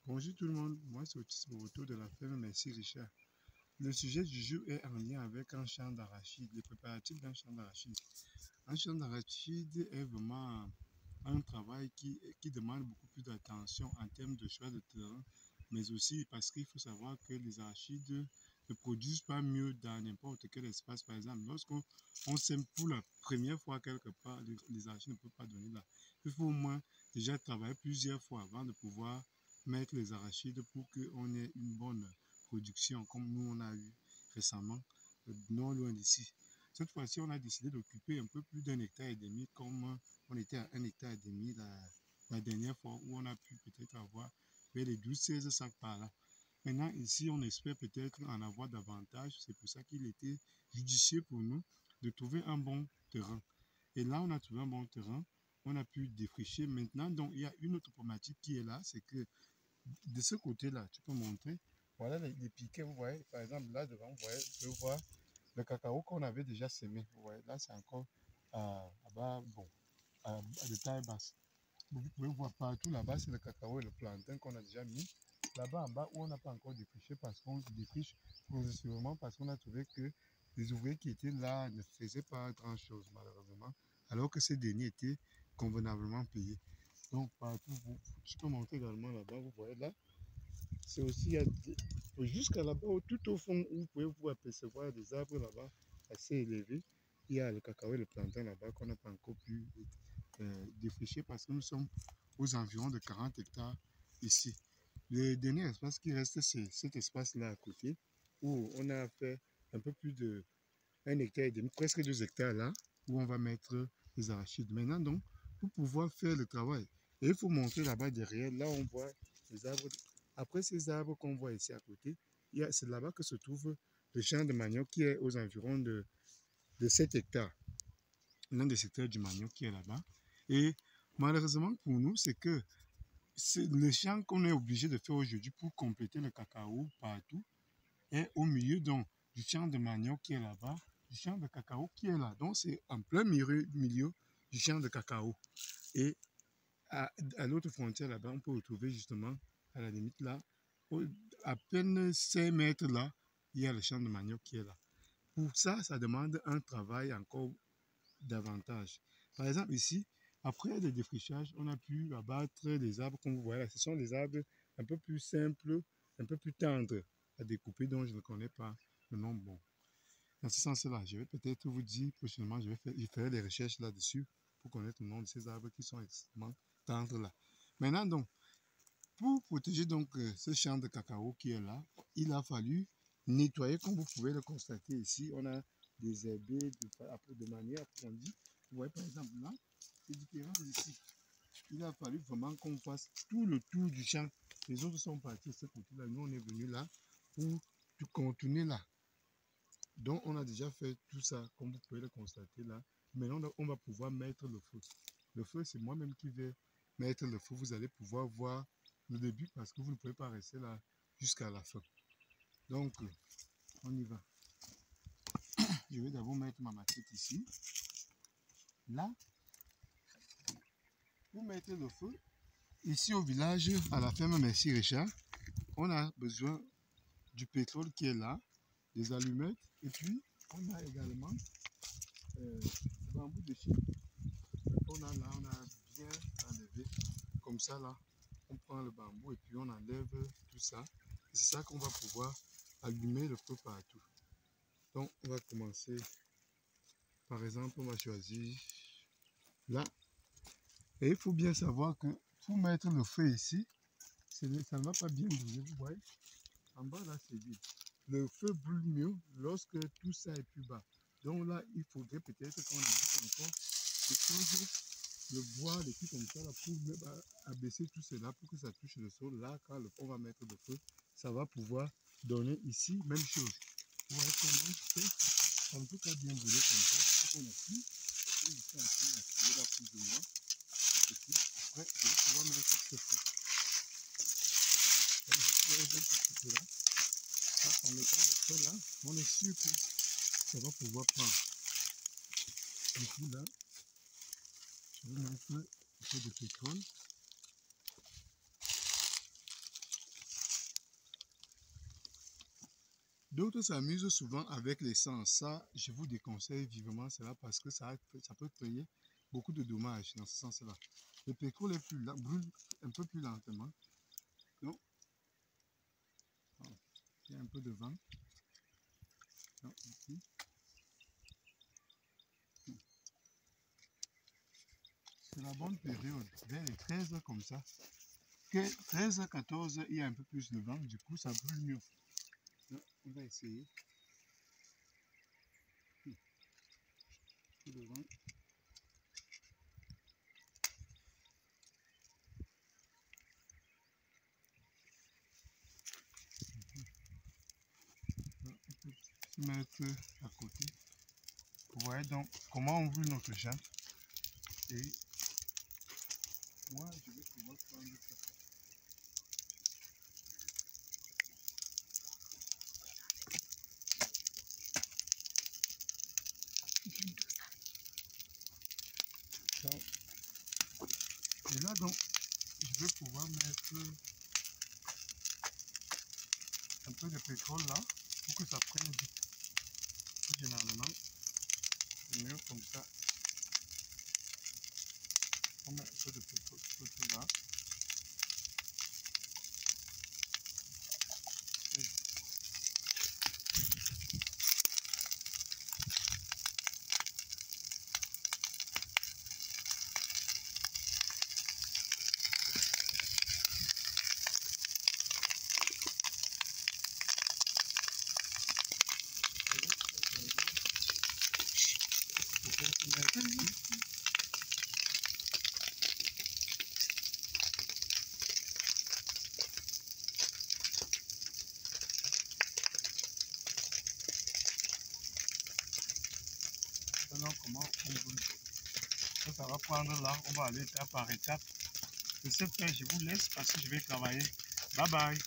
Bonjour tout le monde, moi c'est Otis Boroto de la ferme Merci Richard. Le sujet du jour est en lien avec un champ d'arachide, les préparatifs d'un champ d'arachide. Un champ d'arachide est vraiment un travail qui demande beaucoup plus d'attention en termes de choix de terrain, mais aussi parce qu'il faut savoir que les arachides ne produisent pas mieux dans n'importe quel espace. Par exemple, lorsqu'on sème pour la première fois quelque part, les arachides ne peuvent pas donner là. Il faut au moins déjà travailler plusieurs fois avant de pouvoir mettre les arachides pour qu'on ait une bonne production, comme nous on a eu récemment, non loin d'ici. Cette fois-ci, on a décidé d'occuper un peu plus d'un hectare et demi, comme on était à 1,5 hectare la dernière fois, où on a pu peut-être avoir vers les 12-16 sacs par là. Maintenant, ici, on espère peut-être en avoir davantage. C'est pour ça qu'il était judicieux pour nous de trouver un bon terrain. Et là, on a trouvé un bon terrain. On a pu défricher. Maintenant, donc, il y a une autre problématique qui est là, c'est que de ce côté-là, tu peux montrer, voilà les piquets, vous voyez, par exemple, là devant, vous voyez, vous pouvez voir le cacao qu'on avait déjà semé. Vous voyez, là, c'est encore à bas, bon, de taille basse. Vous pouvez voir partout là-bas, c'est le cacao et le plantain qu'on a déjà mis. Là-bas en bas, où on n'a pas encore défriché, parce qu'on défriche progressivement, parce qu'on a trouvé que les ouvriers qui étaient là ne faisaient pas grand-chose, malheureusement, alors que ces derniers étaient convenablement payés. Donc, partout, je peux montrer également là-bas, vous voyez là, c'est aussi jusqu'à là-bas, tout au fond, où vous pouvez vous apercevoir des arbres là-bas assez élevés. Il y a le cacao et le plantain là-bas qu'on n'a pas encore pu défricher parce que nous sommes aux environs de 40 hectares ici. Le dernier espace qui reste, c'est cet espace-là à côté où on a fait un peu plus de 1,5 hectare, presque 2 hectares là, où on va mettre les arachides. Maintenant, donc, pour pouvoir faire le travail, et il faut montrer là-bas derrière, là on voit les arbres. Après ces arbres qu'on voit ici à côté, c'est là-bas que se trouve le champ de manioc qui est aux environs de 7 hectares. L'un des secteurs du manioc qui est là-bas. Et malheureusement pour nous, c'est que c'est le champ qu'on est obligé de faire aujourd'hui pour compléter le cacao partout est au milieu donc, du champ de manioc qui est là-bas, du champ de cacao qui est là. Donc c'est en plein milieu du champ de cacao. Et à l'autre frontière là-bas, on peut retrouver justement, à la limite là, à peine 5 mètres là, il y a le champ de manioc qui est là. Pour ça, ça demande un travail encore davantage. Par exemple, ici, après le défrichage, on a pu abattre des arbres comme vous voyez là. Ce sont des arbres un peu plus simples, un peu plus tendres à découper, dont je ne connais pas le nom. Bon, dans ce sens-là, je vais peut-être vous dire prochainement, je ferai des recherches là-dessus pour connaître le nom de ces arbres qui sont extrêmement tendres là. Maintenant, donc, pour protéger donc ce champ de cacao qui est là, il a fallu nettoyer, comme vous pouvez le constater ici. On a des herbés de manière approfondie. Vous voyez par exemple là, c'est différent ici. Il a fallu vraiment qu'on fasse tout le tour du champ. Les autres sont partis de ce côté-là. Nous, on est venu là pour tout contourner là. Donc, on a déjà fait tout ça, comme vous pouvez le constater là. Maintenant, on va pouvoir mettre le feu. Le feu, c'est moi-même qui vais mettre le feu. Vous allez pouvoir voir le début parce que vous ne pouvez pas rester là jusqu'à la fin. Donc, on y va. Je vais d'abord mettre ma maquette ici. Là, pour mettre le feu, ici au village, à la ferme Merci Richard, on a besoin du pétrole qui est là, des allumettes, et puis on a également le bambou de Chine. On a là, on a bien enlevé, comme ça là, on prend le bambou et puis on enlève tout ça. C'est ça qu'on va pouvoir allumer le feu partout. Donc on va commencer, par exemple, on va choisir là. Et il faut bien savoir que pour mettre le feu ici, ça ne va pas bien brûler, vous voyez. En bas là, c'est vide. Le feu brûle mieux lorsque tout ça est plus bas. Donc là, il faudrait peut-être qu'on ajoute encore des choses, le bois, des trucs comme ça, là, pour abaisser tout cela, pour que ça touche le sol. Là, quand on va mettre le feu, ça va pouvoir donner ici, même chose. Vous voyez comment c'est, en tout cas bien brûlé comme ça, c'est qu'on a pris. Et ici, on là plus ou moins. Et puis, après, je vais pouvoir mettre ce feu. Donc, je vais mettre ce feu là. En mettant le feu là, on est sûr que ça va pouvoir prendre. Du coup là, je vais mettre un peu de pétrole. D'autres s'amusent souvent avec l'essence. Ça, je vous déconseille vivement cela parce que ça peut créer beaucoup de dommages dans ce sens-là. Le pétrole brûle un peu plus lentement. Donc, il y a un peu de vent. Donc, ici. C'est la bonne période, vers les 13 comme ça. Que 13 14, il y a un peu plus de vent, du coup ça brûle mieux. Donc, on va essayer. Le vent. On peut se mettre à côté. Vous voyez donc comment on brûle notre champ. Et moi, je vais pouvoir prendre ça. Et là, donc, je vais pouvoir mettre un peu de pétrole là pour que ça prenne vite. Généralement, c'est mieux comme ça. On met un peu de pétrole là. Maintenant, comment on brûle. Ça va prendre là, on va aller étape par étape. De ce fait, je vous laisse parce que je vais travailler. Bye bye.